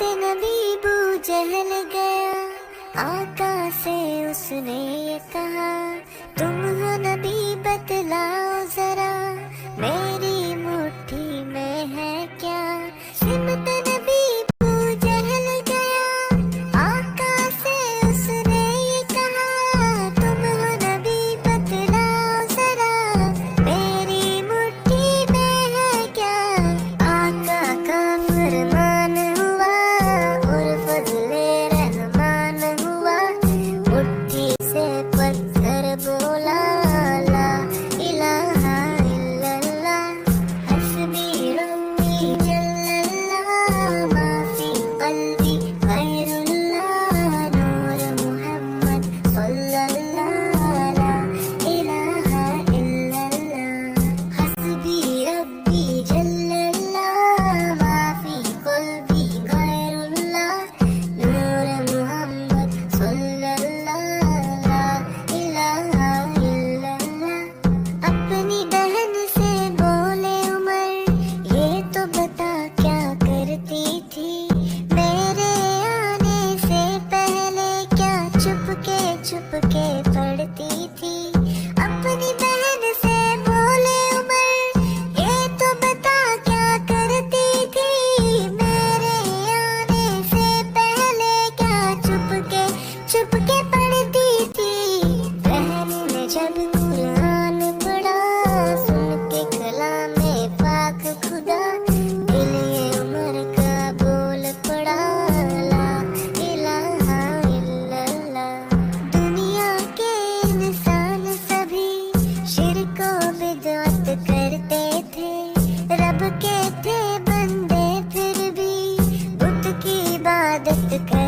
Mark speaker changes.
Speaker 1: वक्त नबी बू जहल गया, आका से उसने ये कहा, तुम हो नबी बतलाओ जरा, मेरी मुट्ठी में है क्या। सिमत नबी बू जहल गया, आका से उसने ये कहा, तुम हो नबी बतलाओ जरा, मेरी मुट्ठी में है क्या। आका का फरमान हुआ और फजले रहमान हुआ, मुट्ठी से पत्थर बोला, ला इलाहा इल्लल्लाह, हस्बी रब्बी जल्लल्लाह, माफी कल्बी गैरुल्लाह, नूर मुहम्मद सल्लल्लाह, ला इलाहा इल्लल्लाह, हस्बी रब्बी जल्लल्लाह, माफी कल्बी गैरुल्लाह, नूर मुहम्मद सल्लल्लाह, ला इलाहा इल्लल्लाह। अपनी बहन से बोले उमर, ये तो बता क्या करती थी, मेरे आने से पहले क्या चुपके पढ़ती थी। अपनी बहन से बोले उमर, ये तो बता क्या करती थी, मेरे आने से पहले क्या चुपके पढ़ती थी। बहन ने जब कुरान पढ़ा, सुन के कलामे पाक खुदा, दिल ये उमर का बोल पड़ा, ला इलाहा इल्लल्लाह। दुनिया के इंसान सभी शिर्क व बिदअत करते थे, रब के थे बंदे फिर भी बुत की इबादत कर